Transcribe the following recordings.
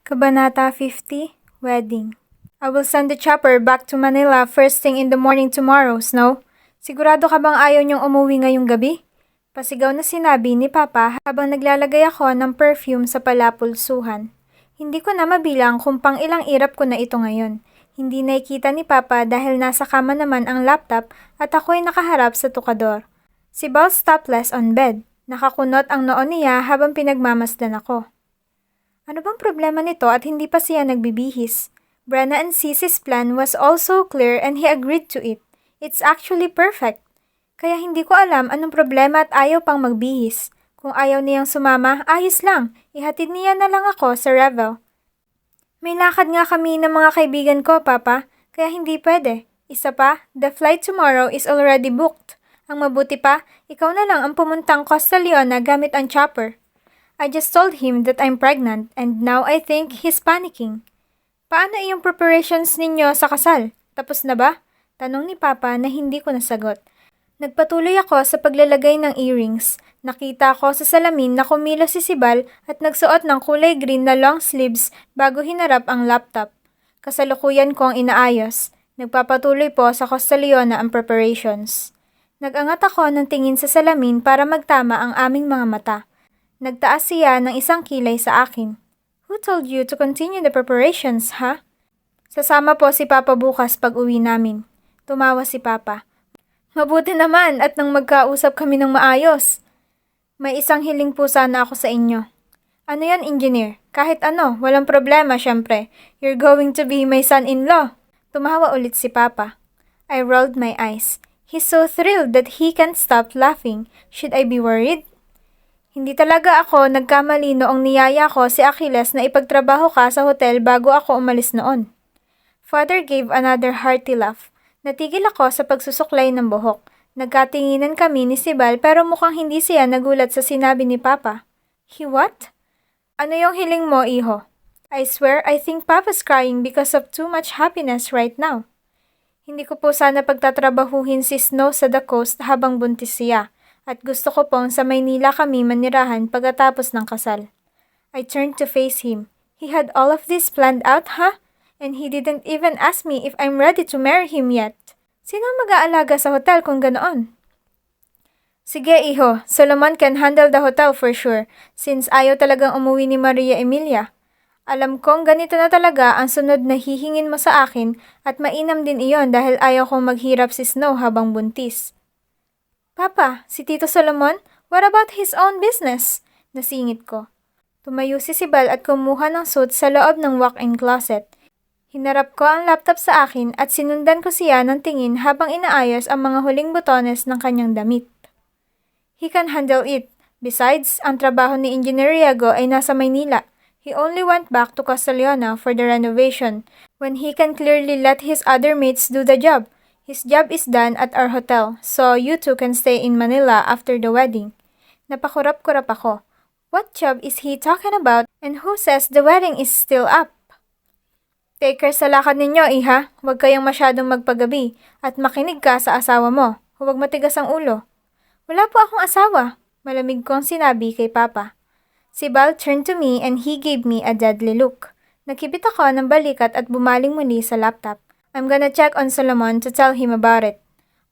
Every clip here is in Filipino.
Kabanata 50, Wedding. I will send the chopper back to Manila first thing in the morning tomorrow, Snow. Sigurado ka bang ayaw niyong umuwi ngayong gabi? Pasigaw na sinabi ni Papa habang naglalagay ako ng perfume sa palapulsuhan. Hindi ko na mabilang kung pang ilang irap ko na ito ngayon. Hindi nakikita ni Papa dahil nasa kama naman ang laptop at ako'y nakaharap sa tukador. Si Bal topless on bed. Nakakunot ang noo niya habang pinagmamasdan ako. Ano bang problema nito at hindi pa siya nagbibihis? Brenna and Sisi's plan was also clear and he agreed to it. It's actually perfect. Kaya hindi ko alam anong problema at ayaw pang magbihis. Kung ayaw niyang sumama, ayos lang. Ihatid niya na lang ako sa Revel. May lakad nga kami ng mga kaibigan ko, Papa, kaya hindi pwede. Isa pa, the flight tomorrow is already booked. Ang mabuti pa, ikaw na lang ang pumuntang Costa Leona gamit ang chopper. I just told him that I'm pregnant and now I think he's panicking. Paano iyong preparations ninyo sa kasal? Tapos na ba? Tanong ni Papa na hindi ko nasagot. Nagpatuloy ako sa paglalagay ng earrings. Nakita ko sa salamin na kumilos si Sibal at nagsuot ng kulay green na long sleeves bago hinarap ang laptop. Kasalukuyan ko ang inaayos. Nagpapatuloy po sa Costa Leona ang preparations. Nagangat ako ng tingin sa salamin para magtama ang aming mga mata. Nagtaas siya ng isang kilay sa akin. Who told you to continue the preparations, ha? Sasama po si Papa bukas pag uwi namin. Tumawa si Papa. Mabuti naman at nang magkausap kami ng maayos. May isang hiling po sana ako sa inyo. Ano yan, engineer? Kahit ano, walang problema syempre. You're going to be my son-in-law. Tumawa ulit si Papa. I rolled my eyes. He's so thrilled that he can't stop laughing. Should I be worried? Hindi talaga ako nagkamali noong niyaya ko si Achilles na ipagtrabaho ka sa hotel bago ako umalis noon. Father gave another hearty laugh. Natigil ako sa pagsusuklay ng buhok. Nagkatinginan kami ni Sibal pero mukhang hindi siya nagulat sa sinabi ni Papa. He what? Ano yung hiling mo, iho? I swear I think Papa's crying because of too much happiness right now. Hindi ko po sana pagtatrabahuhin si Snow sa the coast habang buntis siya. At gusto ko pong sa Maynila kami manirahan pagkatapos ng kasal. I turned to face him. He had all of this planned out, huh? And he didn't even ask me if I'm ready to marry him yet. Sino mag-aalaga sa hotel kung ganoon? Sige, iho. Solomon can handle the hotel for sure, since ayaw talagang umuwi ni Maria Emilia. Alam kong ganito na talaga ang sunod na hihingin mo sa akin at mainam din iyon dahil ayaw kong maghirap si Snow habang buntis. Papa, si Tito Solomon? What about his own business? Nasingit ko. Tumayo si Sibal at kumuha ng suit sa loob ng walk-in closet. Hinarap ko ang laptop sa akin at sinundan ko siya ng tingin habang inaayos ang mga huling botones ng kanyang damit. He can handle it. Besides, ang trabaho ni Engineer Riego ay nasa Maynila. He only went back to Costa Leona for the renovation when he can clearly let his other mates do the job. His job is done at our hotel, so you two can stay in Manila after the wedding. Napakurap-kurap ako. What job is he talking about and who says the wedding is still up? Take care sa lakad ninyo, iha. Huwag kayong masyadong magpagabi at makinig ka sa asawa mo. Huwag matigas ang ulo. Wala po akong asawa, malamig kong sinabi kay Papa. Si Bal turned to me and he gave me a deadly look. Nakibit ako ng balikat at bumaling muli sa laptop. I'm gonna check on Solomon to tell him about it.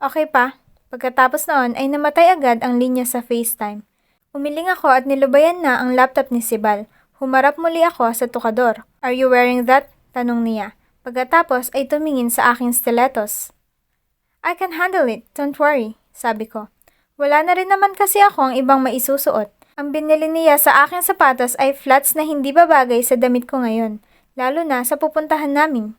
Okay pa. Pagkatapos noon ay namatay agad ang linya sa FaceTime. Umiling ako at nilubayan na ang laptop ni Sibal. Humarap muli ako sa tukador. Are you wearing that? Tanong niya. Pagkatapos ay tumingin sa aking stilettos. I can handle it, don't worry, sabi ko. Wala na rin naman kasi akong ibang maisusuot. Ang binili niya sa aking sapatos ay flats na hindi babagay sa damit ko ngayon, lalo na sa pupuntahan namin.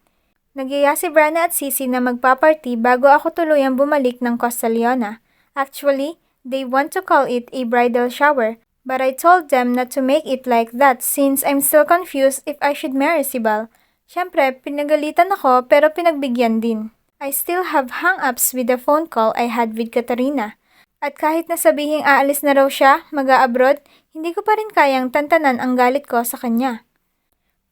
Nagyaya si Brenna at Sisi na magpaparty bago ako tuluyang bumalik ng Costa Leona. Actually, they want to call it a bridal shower, but I told them not to make it like that since I'm still confused if I should marry si Bal. Siyempre, pinagalitan ako pero pinagbigyan din. I still have hang-ups with the phone call I had with Katarina. At kahit nasabihing aalis na raw siya, mag-a-abroad, hindi ko pa rin kayang tantanan ang galit ko sa kanya.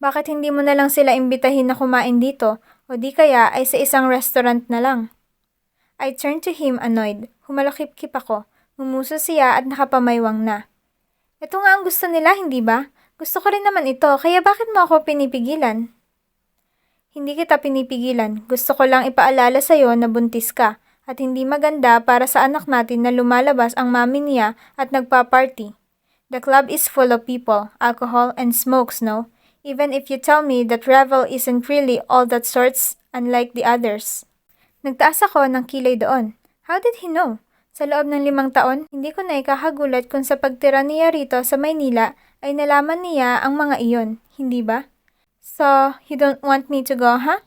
Bakit hindi mo na lang sila imbitahin na kumain dito o di kaya ay sa isang restaurant na lang? I turned to him annoyed. Humalakip-kip ako. Mumuso siya at nakapamaywang na. Ito nga ang gusto nila, hindi ba? Gusto ko rin naman ito, kaya bakit mo ako pinipigilan? Hindi kita pinipigilan. Gusto ko lang ipaalala sa'yo na buntis ka at hindi maganda para sa anak natin na lumalabas ang mami niya at nagpa-party. The club is full of people, alcohol, and smokes, no? Even if you tell me that revel isn't really all that sorts unlike the others. Nagtaas ako ng kilay doon. How did he know? Sa loob ng 5 taon, hindi ko na ikahagulat kung sa pagtira niya rito sa Maynila ay nalaman niya ang mga iyon, hindi ba? So, you don't want me to go, huh?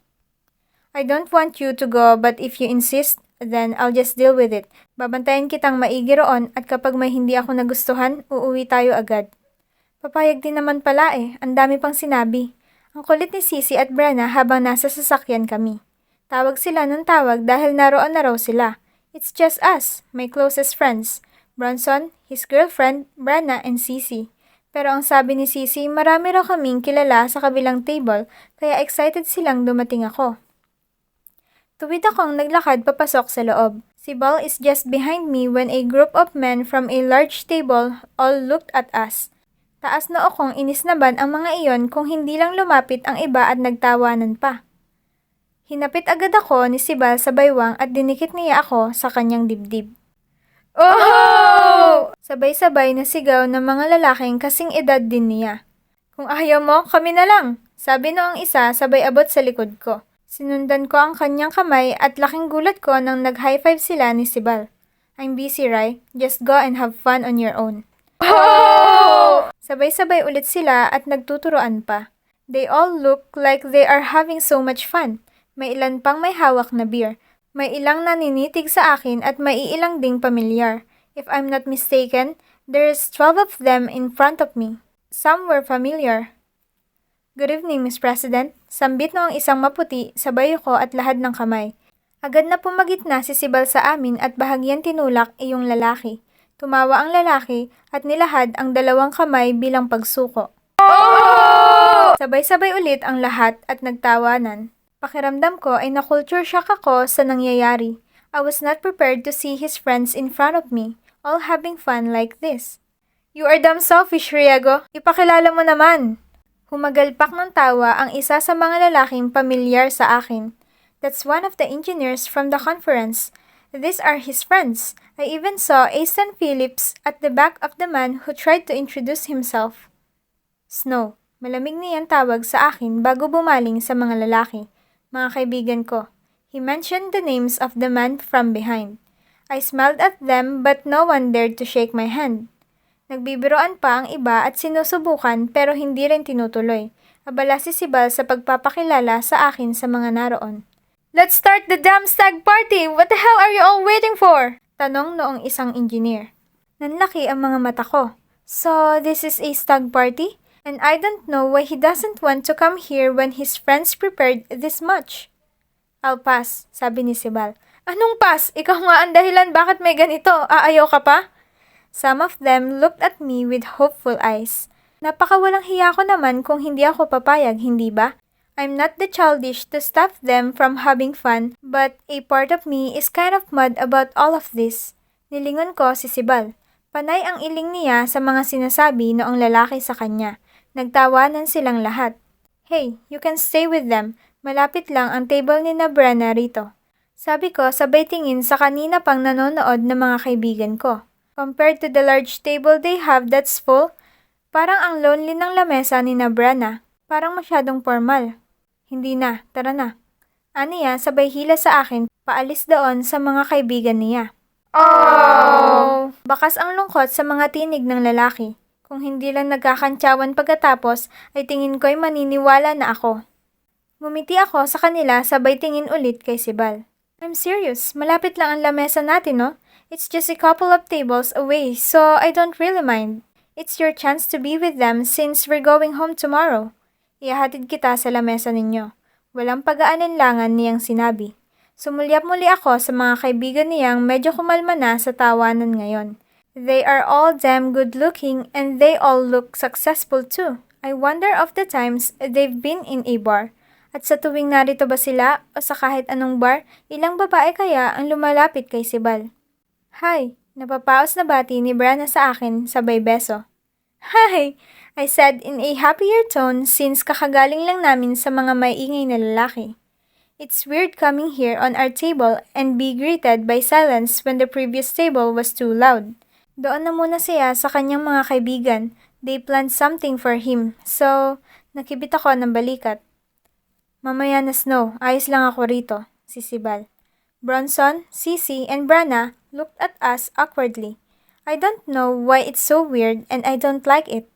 I don't want you to go, but if you insist, then I'll just deal with it. Babantayan kitang maigi roon at kapag may hindi ako nagustuhan, uuwi tayo agad. Papayag din naman pala ang dami pang sinabi. Ang kulit ni Sisi at Brenna habang nasa sasakyan kami. Tawag sila ng tawag dahil naroon na raw sila. It's just us, my closest friends. Bronson, his girlfriend, Brenna, and Sisi. Pero ang sabi ni Sisi, marami raw kaming kilala sa kabilang table, kaya excited silang dumating ako. Tuwid akong naglakad papasok sa loob. Si Bal is just behind me when a group of men from a large table all looked at us. Taas na akong inisnaban ang mga iyon kung hindi lang lumapit ang iba at nagtawanan pa. Hinapit agad ako ni Sibal sa baywang at dinikit niya ako sa kanyang dibdib. Oh! Sabay-sabay na sigaw ng mga lalaking kasing edad din niya. Kung ayaw mo, kami na lang, sabi noong isa sabay abot sa likod ko. Sinundan ko ang kanyang kamay at laking gulat ko nang nag-high five sila ni Sibal. I'm busy, Rai. Just go and have fun on your own. Oh! Sabay-sabay ulit sila at nagtuturoan pa. They all look like they are having so much fun. May ilan pang may hawak na beer. May ilang naninitig sa akin at may ilang ding pamilyar. If I'm not mistaken, there's 12 of them in front of me. Some were familiar. Good evening, Miss President. Sambit noong isang maputi sa bayo ko at lahad ng kamay. Agad na pumagitna si Sibal sa amin at bahagyang tinulak iyong lalaki. Tumawa ang lalaki at nilahad ang 2 kamay bilang pagsuko. Oh! Sabay-sabay ulit ang lahat at nagtawanan. Pakiramdam ko ay na-culture shock ako sa nangyayari. I was not prepared to see his friends in front of me, all having fun like this. You are damn selfish, Riego. Ipakilala mo naman. Humagalpak ng tawa ang isa sa mga lalaking pamilyar sa akin. That's one of the engineers from the conference. These are his friends. I even saw Aston Phillips at the back of the man who tried to introduce himself. Snow, malamig niyang tawag sa akin bago bumaling sa mga lalaki. Mga kaibigan ko. He mentioned the names of the man from behind. I smiled at them but no one dared to shake my hand. Nagbibiroan pa ang iba at sinusubukan pero hindi rin tinutuloy. Abala si Sibal sa pagpapakilala sa akin sa mga naroon. Let's start the damn stag party! What the hell are you all waiting for? Tanong noong isang engineer. Nanlaki ang mga mata ko. So, this is a stag party? And I don't know why he doesn't want to come here when his friends prepared this much. I'll pass, sabi ni Sibal. Anong pass? Ikaw nga ang dahilan bakit may ganito. Aayaw ka pa? Some of them looked at me with hopeful eyes. Napakawalang hiya ko naman kung hindi ako papayag, hindi ba? I'm not the childish to stop them from having fun, but a part of me is kind of mad about all of this. Nilingon ko si Sibal. Panay ang iling niya sa mga sinasabi noong lalaki sa kanya. Nagtawanan silang lahat. Hey, you can stay with them. Malapit lang ang table ni na Brenna rito. Sabi ko sabay tingin sa kanina pang nanonood na mga kaibigan ko. Compared to the large table they have that's full, parang ang lonely ng lamesa ni na Brenna. Parang masyadong formal. Hindi na, tara na. Aniya sabay hila sa akin, paalis doon sa mga kaibigan niya. Oh! Bakas ang lungkot sa mga tinig ng lalaki. Kung hindi lang nagkakantsawan pagkatapos, ay tingin ko'y maniniwala na ako. Ngumiti ako sa kanila sabay tingin ulit kay Sibal. I'm serious, malapit lang ang lamesa natin, no? It's just a couple of tables away, so I don't really mind. It's your chance to be with them since we're going home tomorrow. Ihahatid kita sa lamesa ninyo. Walang pag-aalinlangan niyang sinabi. Sumulyap muli ako sa mga kaibigan niyang medyo kumalma na sa tawanan ngayon. They are all damn good looking and they all look successful too. I wonder of the times they've been in a bar. At sa tuwing narito ba sila o sa kahit anong bar, ilang babae kaya ang lumalapit kay Sibal. Hi, napapaos na bati ni Brenna sa akin sabay beso. Hi, I said in a happier tone since kakagaling lang namin sa mga maiingay na lalaki. It's weird coming here on our table and be greeted by silence when the previous table was too loud. Doon na muna siya sa kanyang mga kaibigan. They planned something for him, so nakibit ako ng balikat. Mamaya na Snow, ayos lang ako rito, si Sibal. Bronson, Sisi, and Branna looked at us awkwardly. I don't know why it's so weird and I don't like it.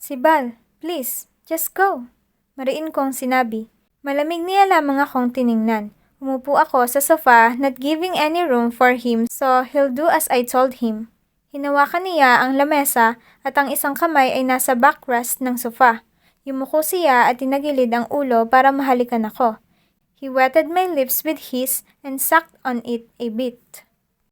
Sibal, please, just go. Mariin kong sinabi. Malamig niya lamang akong tiningnan. Umupo ako sa sofa, not giving any room for him, so he'll do as I told him. Hinawakan niya ang lamesa at ang isang kamay ay nasa backrest ng sofa. Yumuko siya at tinagilid ang ulo para mahalikan ako. He wetted my lips with his and sucked on it a bit.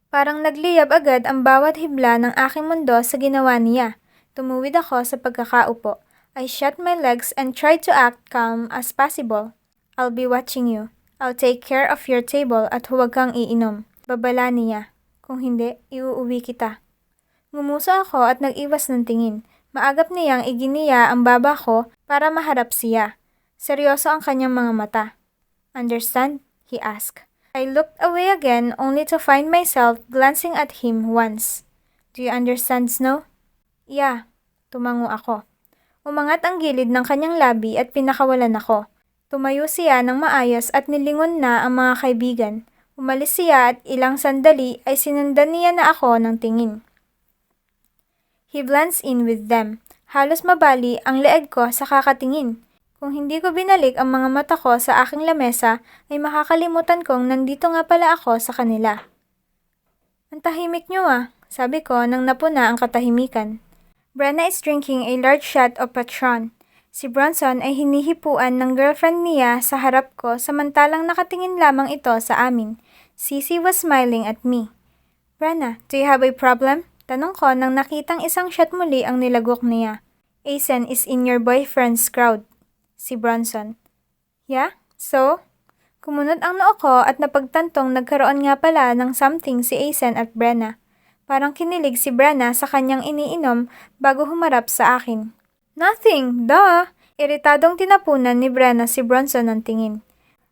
Parang nagliyab agad ang bawat hibla ng aking mundo sa ginawa niya. Tumuwid ako sa pagkakaupo. I shut my legs and tried to act calm as possible. I'll be watching you. I'll take care of your table at huwag kang iinom. Babala niya. Kung hindi, iuuwi kita. Ngumuso ako at nag-iwas ng tingin. Maagap niyang iginiya ang baba ko para maharap siya. Seryoso ang kanyang mga mata. Understand? He asked. I looked away again only to find myself glancing at him once. Do you understand, Snow? Yeah. Tumango ako. Umangat ang gilid ng kanyang labi at pinakawalan ako. Tumayo siya ng maayos at nilingon na ang mga kaibigan. Umalis siya at ilang sandali ay sinundan niya na ako ng tingin. He blends in with them. Halos mabali ang leeg ko sa kakatingin. Kung hindi ko binalik ang mga mata ko sa aking lamesa, ay makakalimutan kong nandito nga pala ako sa kanila. Ang tahimik niyo sabi ko nang napuna ang katahimikan. Branna is drinking a large shot of Patron. Si Bronson ay hinihipuan ng girlfriend niya sa harap ko samantalang nakatingin lamang ito sa amin. Sisi was smiling at me. Branna, do you have a problem? Tanong ko nang nakitang isang shot muli ang nilagok niya. Asen is in your boyfriend's crowd. Si Bronson. Yeah? So? Kumunod ang noo ko at napagtantong nagkaroon nga pala ng something si Asen at Branna. Parang kinilig si Branna sa kanyang iniinom bago humarap sa akin. Nothing, duh! Iritadong tinapunan ni Branna si Bronson ng tingin.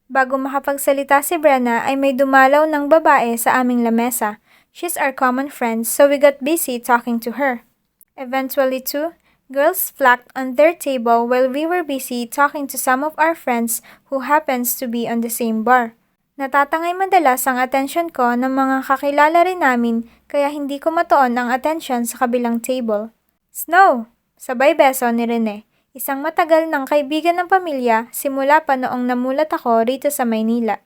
Bago makapagsalita si Branna ay may dumalaw ng babae sa aming lamesa. She's our common friend so we got busy talking to her. Eventually too, girls flocked on their table while we were busy talking to some of our friends who happens to be on the same bar. Natatangay madalas ang atensyon ko ng mga kakilala rin namin kaya hindi ko matuon ang atensyon sa kabilang table. Snow! Sabay beso ni Rene, isang matagal ng kaibigan ng pamilya simula pa noong namulat ako rito sa Maynila.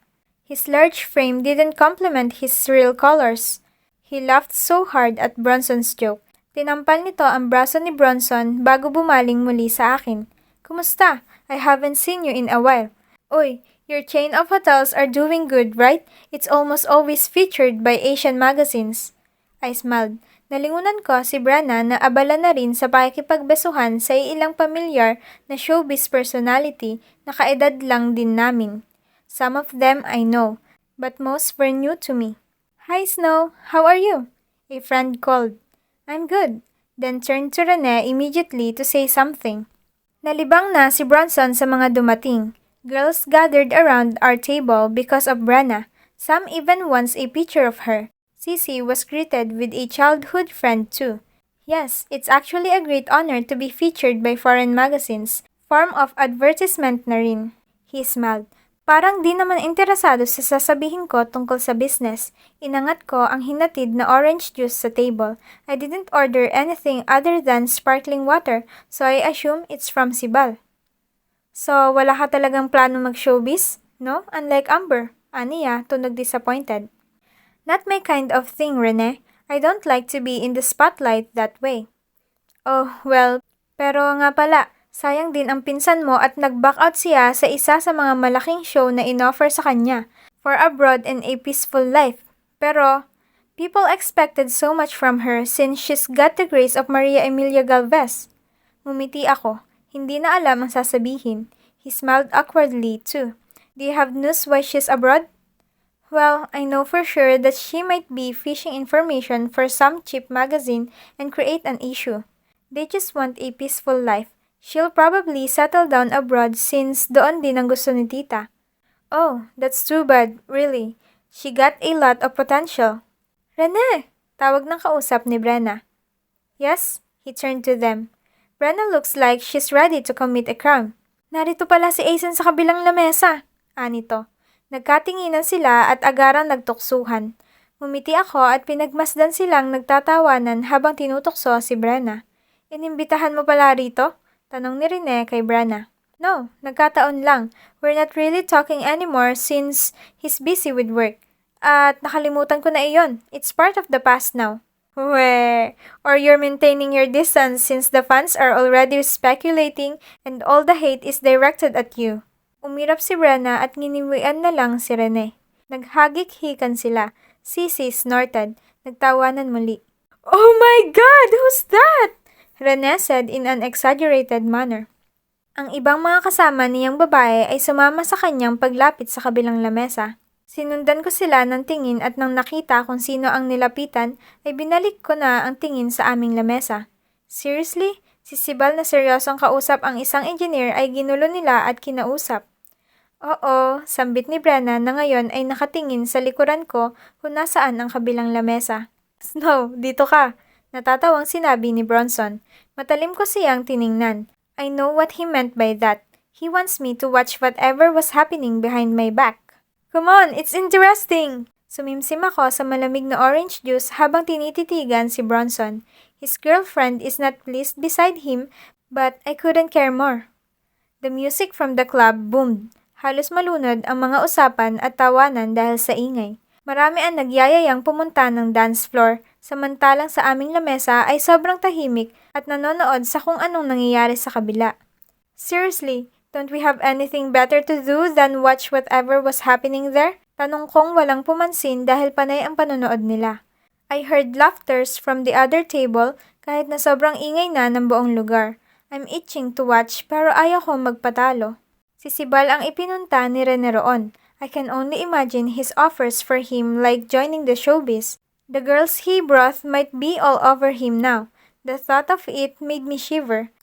His large frame didn't complement his real colors. He laughed so hard at Bronson's joke. Tinampal nito ang braso ni Bronson bago bumaling muli sa akin. Kumusta? I haven't seen you in a while. Uy, your chain of hotels are doing good, right? It's almost always featured by Asian magazines. I smiled. Nalingunan ko si Branna na abala na rin sa pakikipagbesuhan sa ilang pamilyar na showbiz personality na kaedad lang din namin. Some of them I know, but most were new to me. Hi Snow, how are you? A friend called. I'm good, then turned to Rene immediately to say something. Nalibang na si Bronson sa mga dumating. Girls gathered around our table because of Branna. Some even wants a picture of her. Sisi was greeted with a childhood friend too. Yes, it's actually a great honor to be featured by foreign magazines. Form of advertisement na rin. He smiled. Parang di naman interesado sa sasabihin ko tungkol sa business. Inangat ko ang hinatid na orange juice sa table. I didn't order anything other than sparkling water, so I assume it's from Sibal. So, wala ka talagang plano mag-showbiz? No? Unlike Amber. Aniya, tunog disappointed. Not my kind of thing, Rene. I don't like to be in the spotlight that way. Oh, well, pero nga pala, sayang din ang pinsan mo at nag-back out siya sa isa sa mga malaking show na inoffer sa kanya for a broad and a peaceful life. Pero, people expected so much from her since she's got the grace of Maria Emilia Galvez. Ngumiti ako. Hindi na alam ang sasabihin. He smiled awkwardly too. Do you have news why she's abroad? Well, I know for sure that she might be fishing information for some cheap magazine and create an issue. They just want a peaceful life. She'll probably settle down abroad since doon din ang gusto ni tita. Oh, that's too bad, really. She got a lot of potential. Rene! Tawag ng kausap ni Brenna. Yes, he turned to them. Brenna looks like she's ready to commit a crime. Narito pala si Aizen sa kabilang lamesa. Anito. Nagkatinginan sila at agarang nagtuksuhan. Ngumiti ako at pinagmasdan silang nagtatawanan habang tinutukso si Brenna. Inimbitahan mo pala rito? Tanong ni Rene kay Brenna. No, nagkataon lang. We're not really talking anymore since he's busy with work. At nakalimutan ko na iyon. It's part of the past now. Weh, or you're maintaining your distance since the fans are already speculating and all the hate is directed at you. Umirap si Brenna at nginiwian na lang si Rene. Naghagik-hikan sila. Sisi snorted. Nagtawanan muli. Oh my God! Who's that? Rene said in an exaggerated manner. Ang ibang mga kasama niyang babae ay sumama sa kanyang paglapit sa kabilang lamesa. Sinundan ko sila ng tingin at nang nakita kung sino ang nilapitan ay binalik ko na ang tingin sa aming lamesa. Seriously? Si Sibal na seryosong kausap ang isang engineer ay ginulo nila at kinausap. Oo, sambit ni Brenna na ngayon ay nakatingin sa likuran ko kung nasaan ang kabilang lamesa. Snow, dito ka. Natatawang sinabi ni Bronson. Matalim ko siyang tiningnan. I know what he meant by that. He wants me to watch whatever was happening behind my back. Come on, it's interesting! Sumimsim ako sa malamig na orange juice habang tinititigan si Bronson. His girlfriend is not pleased beside him, but I couldn't care more. The music from the club boomed. Halos malunod ang mga usapan at tawanan dahil sa ingay. Marami ang nagyayayang pumunta ng dance floor, samantalang sa aming lamesa ay sobrang tahimik at nanonood sa kung anong nangyayari sa kabila. Seriously, don't we have anything better to do than watch whatever was happening there? Tanong kong walang pumansin dahil panay ang panonood nila. I heard laughters from the other table kahit na sobrang ingay na ng buong lugar. I'm itching to watch pero ayaw ko magpatalo. Si Sibal ang ipinunta ni Rene roon. I can only imagine his offers for him like joining the showbiz. The girls he brought might be all over him now. The thought of it made me shiver.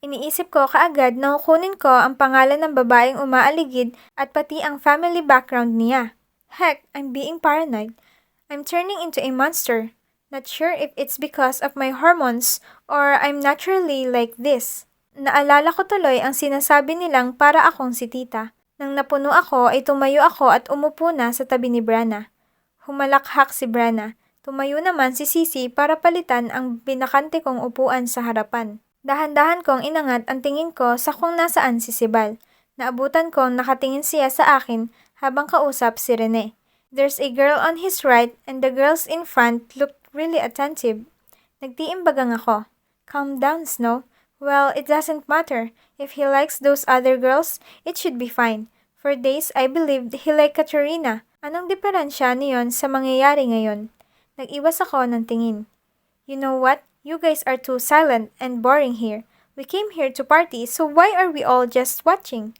Iniisip ko kaagad na kukunin ko ang pangalan ng babaeng umaaligid at pati ang family background niya. Heck, I'm being paranoid. I'm turning into a monster. Not sure if it's because of my hormones or I'm naturally like this. Naalala ko tuloy ang sinasabi nilang para akong si tita. Nang napuno ako ay tumayo ako at umupo na sa tabi ni Brenna. Humalakhak si Brenna. Tumayo naman si Sisi para palitan ang binakante kong upuan sa harapan. Dahan-dahan kong inangat ang tingin ko sa kung nasaan si Sibal. Naabutan kong nakatingin siya sa akin habang kausap si Rene. There's a girl on his right and the girls in front looked really attentive. Nagtiimbagang ako. Calm down, Snow. Well, it doesn't matter. If he likes those other girls, it should be fine. For days, I believed he liked Katrina. Anong diferensya niyon sa mangyayari ngayon? Nag-iwas ako ng tingin. You know what? You guys are too silent and boring here. We came here to party, so why are we all just watching?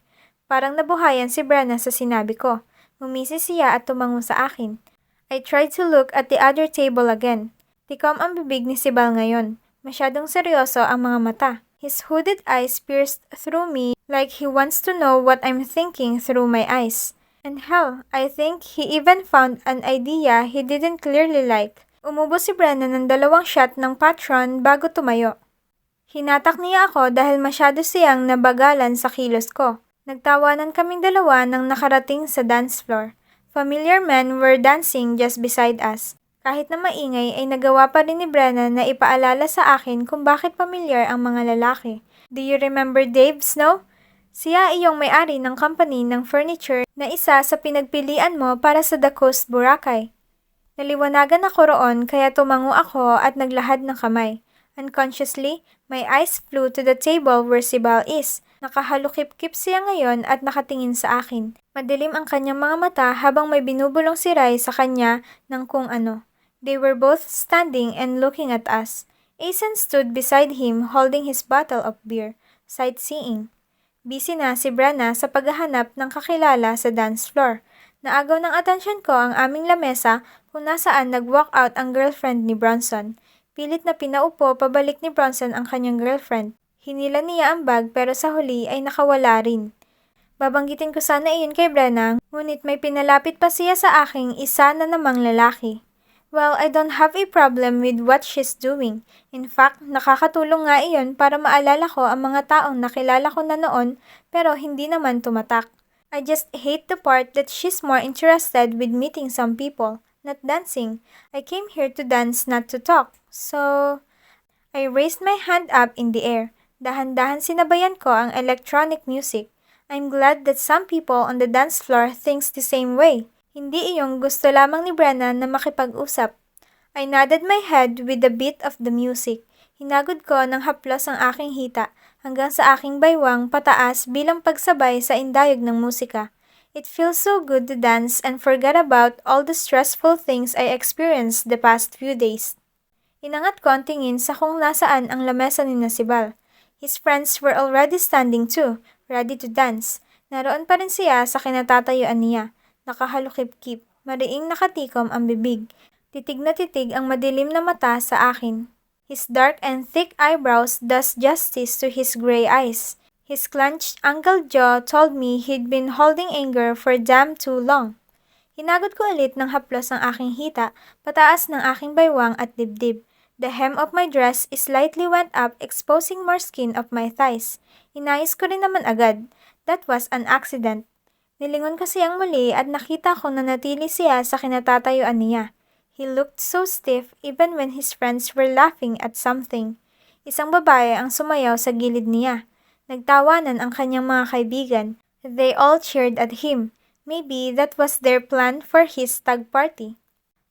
Parang nabuhayan si Brenna sa sinabi ko. Ngumisi siya at tumango sa akin. I tried to look at the other table again. Tikom ang bibig ni Sibal ngayon. Masyadong seryoso ang mga mata. His hooded eyes pierced through me like he wants to know what I'm thinking through my eyes. And hell, I think he even found an idea he didn't clearly like. Umubos si Brenna ng 2 shot ng Patron bago tumayo. Hinatak niya ako dahil masyado siyang nabagalan sa kilos ko. Nagtawanan kaming dalawa nang nakarating sa dance floor. Familiar men were dancing just beside us. Kahit na maingay ay nagawa pa rin ni Brenna na ipaalala sa akin kung bakit pamilyar ang mga lalaki. Do you remember Dave Snow? Siya ay iyong may-ari ng company ng furniture na isa sa pinagpilian mo para sa The Coast Boracay. Naliwanagan ako roon kaya tumango ako at naglahad ng kamay. Unconsciously, my eyes flew to the table where Sibal is. Nakahalukip-kip siya ngayon at nakatingin sa akin. Madilim ang kanyang mga mata habang may binubulong si Rai sa kanya ng kung ano. They were both standing and looking at us. Aizen stood beside him holding his bottle of beer, sightseeing. Busy na si Brenna sa paghahanap ng kakilala sa dance floor. Naagaw ng atensyon ko ang aming lamesa kung nasaan nag-walk out ang girlfriend ni Bronson. Pilit na pinaupo pabalik ni Bronson ang kanyang girlfriend. Hinila niya ang bag pero sa huli ay nakawala rin. Babanggitin ko sana iyon kay Brenna, ngunit may pinalapit pa siya sa aking isa na namang lalaki. Well, I don't have a problem with what she's doing. In fact, nakakatulong nga iyon para maalala ko ang mga taong nakilala ko na noon pero hindi naman tumatak. I just hate the part that she's more interested with meeting some people, not dancing. I came here to dance, not to talk. So, I raised my hand up in the air. Dahan-dahan sinabayan ko ang electronic music. I'm glad that some people on the dance floor thinks the same way. Hindi iyong gusto lamang ni Brenna na makipag-usap. I nodded my head with the beat of the music. Hinagod ko ng haplos ang aking hita hanggang sa aking baywang pataas bilang pagsabay sa indayog ng musika. It feels so good to dance and forget about all the stressful things I experienced the past few days. Inangat ko ang tingin sa kung nasaan ang lamesa ni Nasibal. His friends were already standing too, ready to dance. Naroon pa rin siya sa kinatatayuan niya. Nakahalukip-kip, mariing nakatikom ang bibig. Titig na titig ang madilim na mata sa akin. His dark and thick eyebrows does justice to his gray eyes. His clenched angled jaw told me he'd been holding anger for damn too long. Hinagod ko ulit ng haplos ang aking hita, pataas ng aking baywang at dibdib. The hem of my dress slightly went up, exposing more skin of my thighs. Inayos ko rin naman agad. That was an accident. Nilingon ko siyang muli at nakita ko na natili siya sa kinatatayuan niya. He looked so stiff even when his friends were laughing at something. Isang babae ang sumayaw sa gilid niya. Nagtawanan ang kanyang mga kaibigan. They all cheered at him. Maybe that was their plan for his stag party.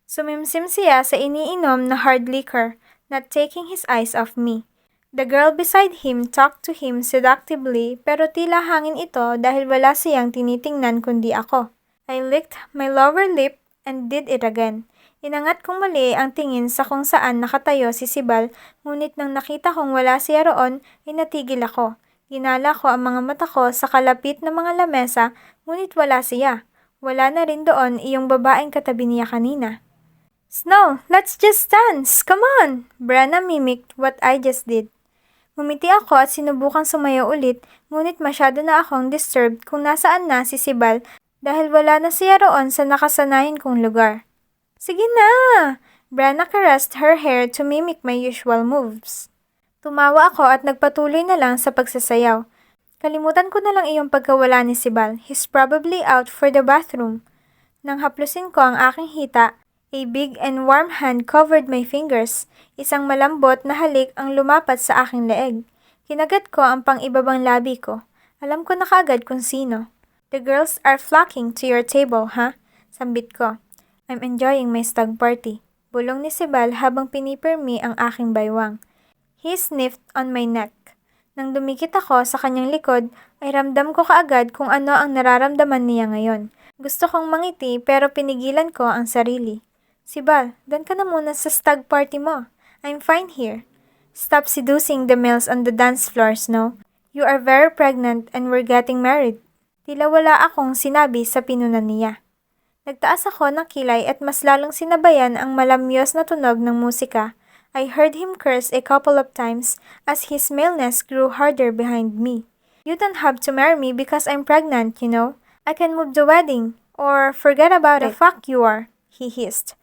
Sumimsim siya sa iniinom na hard liquor, not taking his eyes off me. The girl beside him talked to him seductively pero tila hangin ito dahil wala siyang tinitingnan kundi ako. I licked my lower lip and did it again. Inangat kong muli ang tingin sa kung saan nakatayo si Sibal, ngunit nang nakita kong wala siya roon, ay natigil ako. Ginala ko ang mga mata ko sa kalapit na mga lamesa, ngunit wala siya. Wala na rin doon iyong babaeng katabi niya kanina. Snow, let's just dance! Come on! Brenna mimicked what I just did. Ngumiti ako at sinubukang sumayaw ulit, ngunit masyado na akong disturbed kung nasaan na si Sibal dahil wala na siya roon sa nakasanayan kong lugar. Sige na! Brenna caressed her hair to mimic my usual moves. Tumawa ako at nagpatuloy na lang sa pagsasayaw. Kalimutan ko na lang iyong pagkawala ni Sibal. He's probably out for the bathroom. Nang haplusin ko ang aking hita, a big and warm hand covered my fingers. Isang malambot na halik ang lumapat sa aking leeg. Kinagat ko ang pang-ibabang labi ko. Alam ko na kaagad kung sino. The girls are flocking to your table, huh? Sambit ko. I'm enjoying my stag party. Bulong ni Sibal habang pinipirmi ang aking baywang. He sniffed on my neck. Nang dumikit ako sa kanyang likod, ay ramdam ko kaagad kung ano ang nararamdaman niya ngayon. Gusto kong mangiti pero pinigilan ko ang sarili. Sibal, doon ka na muna sa stag party mo. I'm fine here. Stop seducing the males on the dance floor, Snow. You are very pregnant and we're getting married. Tila wala akong sinabi sa pinunan niya. Nagtaas ako ng kilay at mas lalong sinabayan ang malamyos na tunog ng musika. I heard him curse a couple of times as his maleness grew harder behind me. You don't have to marry me because I'm pregnant, you know. I can move the wedding, or forget about it. The fuck you are, he hissed.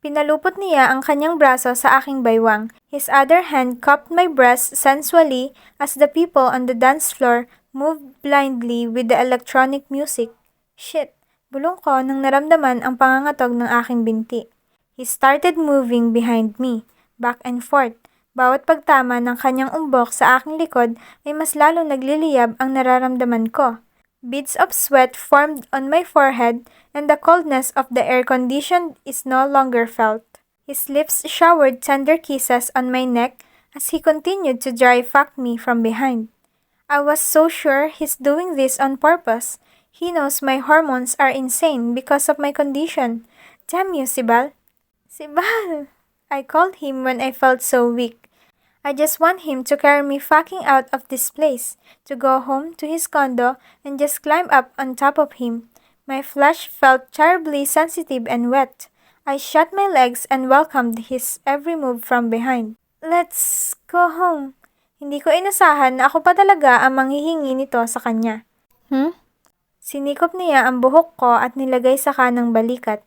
Pinalupot niya ang kanyang braso sa aking baywang. His other hand cupped my breast sensually as the people on the dance floor moved blindly with the electronic music. Shit! Bulong ko nang naramdaman ang pangangatog ng aking binti. He started moving behind me, back and forth. Bawat pagtama ng kanyang umbok sa aking likod ay mas lalo nagliliyab ang nararamdaman ko. Beads of sweat formed on my forehead and the coldness of the air condition is no longer felt. His lips showered tender kisses on my neck as he continued to dry fuck me from behind. I was so sure he's doing this on purpose. He knows my hormones are insane because of my condition. Damn you, Sibal. Sibal! I called him when I felt so weak. I just want him to carry me fucking out of this place, to go home to his condo and just climb up on top of him. My flesh felt terribly sensitive and wet. I shut my legs and welcomed his every move from behind. Let's go home. Hindi ko inasahan na ako pa talaga ang manghihingi nito sa kanya. Sinikop niya ang buhok ko at nilagay sa kanang balikat.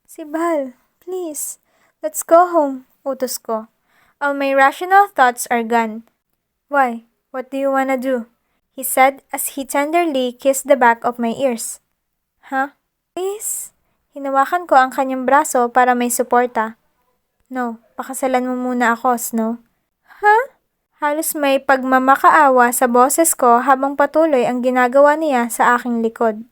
Sibal, please, let's go home, utos ko. All my rational thoughts are gone. Why? What do you wanna do? He said as he tenderly kissed the back of my ears. Huh? Please? Hinawakan ko ang kanyang braso para may suporta. No, pakasalan mo muna ako, Snow. Huh? Halos may pagmamakaawa sa boses ko habang patuloy ang ginagawa niya sa aking likod.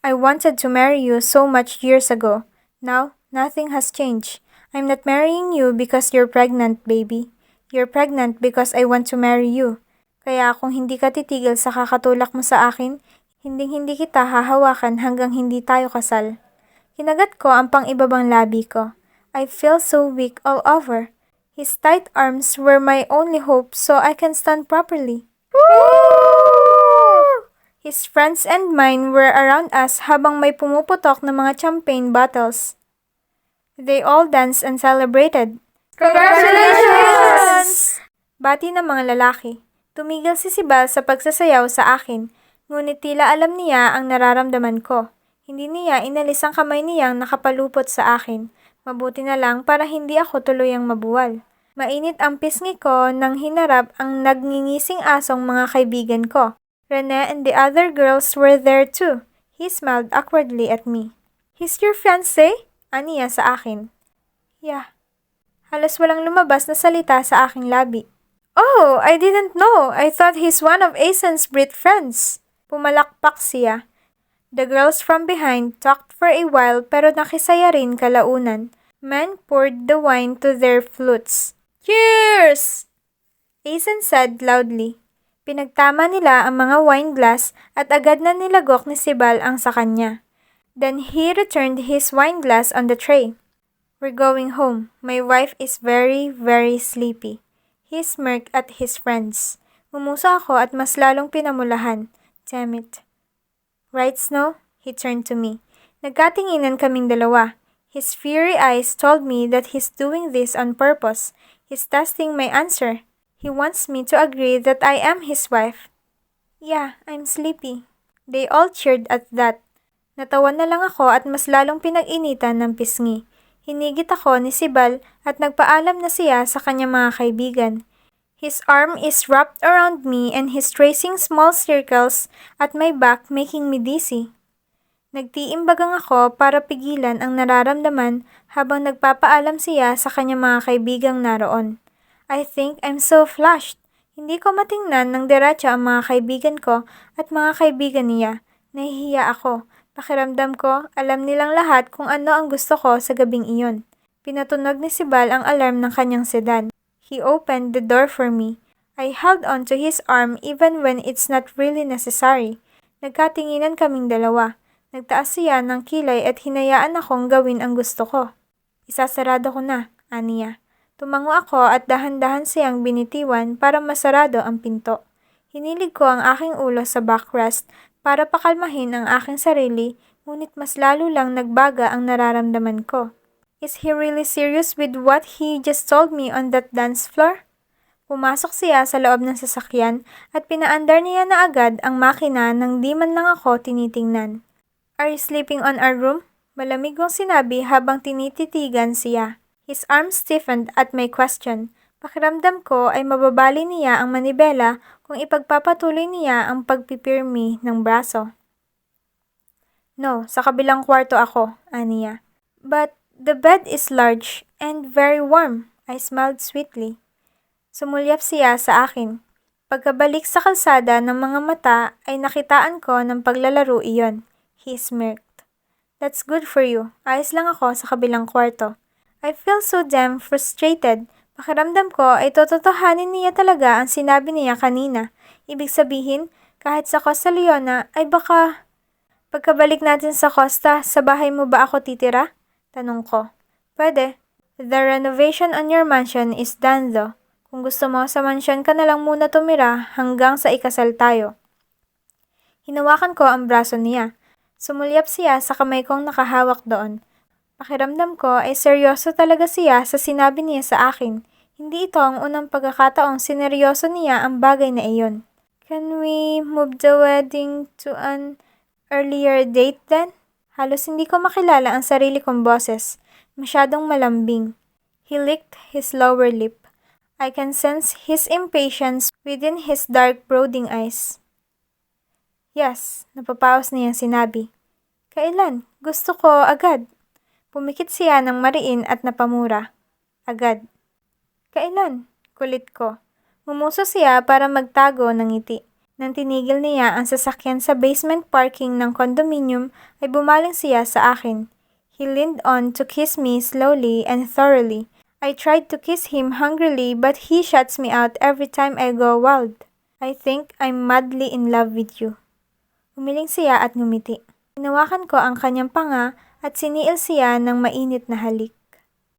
I wanted to marry you so much years ago. Now, nothing has changed. I'm not marrying you because you're pregnant, baby. You're pregnant because I want to marry you. Kaya kung hindi ka titigil sa kakatulak mo sa akin, hindi kita hahawakan hanggang hindi tayo kasal. Kinagat ko ang pang-ibabang labi ko. I feel so weak all over. His tight arms were my only hope so I can stand properly. Woo! His friends and mine were around us habang may pumuputok na mga champagne bottles. They all danced and celebrated. Congratulations! Bati ng mga lalaki. Tumigil si Sibal sa pagsasayaw sa akin, ngunit tila alam niya ang nararamdaman ko. Hindi niya inalis ang kamay niyang nakapalupot sa akin. Mabuti na lang para hindi ako tuluyang mabuwal. Mainit ang pisngi ko nang hinarap ang nagngingising asong mga kaibigan ko. Rene and the other girls were there too. He smiled awkwardly at me. He's your fiancé? Aniya sa akin. Yeah. Halos walang lumabas na salita sa aking labi. Oh, I didn't know. I thought he's one of Aisen's Brit friends. Pumalakpak siya. The girls from behind talked for a while pero nakisaya rin kalaunan. Men poured the wine to their flutes. Cheers! Aisen said loudly. Pinagtama nila ang mga wine glass at agad na nilagok ni Sibal ang sa kanya. Then he returned his wine glass on the tray. We're going home. My wife is very, very sleepy. He smirked at his friends. Umusa ako at mas lalong pinamulahan. Damn it. Right, Snow? He turned to me. Nagkatinginan kaming dalawa. His fiery eyes told me that he's doing this on purpose. He's testing my answer. He wants me to agree that I am his wife. Yeah, I'm sleepy. They all cheered at that. Natawan na lang ako at mas lalong pinag-initan ng pisngi. Hinigit ako ni Sibal at nagpaalam na siya sa kanyang mga kaibigan. His arm is wrapped around me and he's tracing small circles at my back making me dizzy. Nagtiimbagang ako para pigilan ang nararamdaman habang nagpapaalam siya sa kanyang mga kaibigang naroon. I think I'm so flushed. Hindi ko matingnan ng diretso ang mga kaibigan ko at mga kaibigan niya. Nahihiya ako. Pakiramdam ko, alam nilang lahat kung ano ang gusto ko sa gabing iyon. Pinatunog ni Sibal ang alarm ng kanyang sedan. He opened the door for me. I held on to his arm even when it's not really necessary. Nagkatinginan kaming dalawa. Nagtaas siya ng kilay at hinayaan akong gawin ang gusto ko. Isasarado ko na, aniya. Tumango ako at dahan-dahan siyang binitiwan para masarado ang pinto. Hinilig ko ang aking ulo sa backrest para pakalmahin ang aking sarili, ngunit mas lalo lang nagbaga ang nararamdaman ko. Is he really serious with what he just told me on that dance floor? Pumasok siya sa loob ng sasakyan at pinaandar niya na agad ang makina nang di man lang ako tinitingnan. Are you sleeping on our room? Malamig kong sinabi habang tinititigan siya. His arms stiffened at my question. Pakiramdam ko ay mababali niya ang manibela kung ipagpapatuloy niya ang pagpipirmi ng braso. No, sa kabilang kwarto ako, aniya. But the bed is large and very warm. I smiled sweetly. Sumulyap siya sa akin. Pagkabalik sa kalsada ng mga mata ay nakitaan ko ng paglalaro iyon. He smirked. That's good for you. Ayos lang ako sa kabilang kwarto. I feel so damn frustrated. Pakiramdam ko ay tototohanin niya talaga ang sinabi niya kanina. Ibig sabihin, kahit sa Costa Leona ay baka... Pagkabalik natin sa Costa, sa bahay mo ba ako titira? Tanong ko. Pwede. The renovation on your mansion is done though. Kung gusto mo, sa mansion ka na lang muna tumira hanggang sa ikasal tayo. Hinawakan ko ang braso niya. Sumulyap siya sa kamay kong nakahawak doon. Pakiramdam ko ay seryoso talaga siya sa sinabi niya sa akin. Hindi ito ang unang pagkakataong sineryoso niya ang bagay na iyon. Can we move the wedding to an earlier date then? Halos hindi ko makilala ang sarili kong boses. Masyadong malambing. He licked his lower lip. I can sense his impatience within his dark brooding eyes. Yes, napapaos niyang sinabi. Kailan? Gusto ko agad. Pumikit siya ng mariin at napamura. Agad. Kailan? Kulit ko. Mumuso siya para magtago ng ngiti. Nang tinigil niya ang sasakyan sa basement parking ng condominium ay bumaling siya sa akin. He leaned on to kiss me slowly and thoroughly. I tried to kiss him hungrily but he shuts me out every time I go wild. I think I'm madly in love with you. Umiling siya at ngumiti. Hinawakan ko ang kanyang panga at siniil siya ng mainit na halik.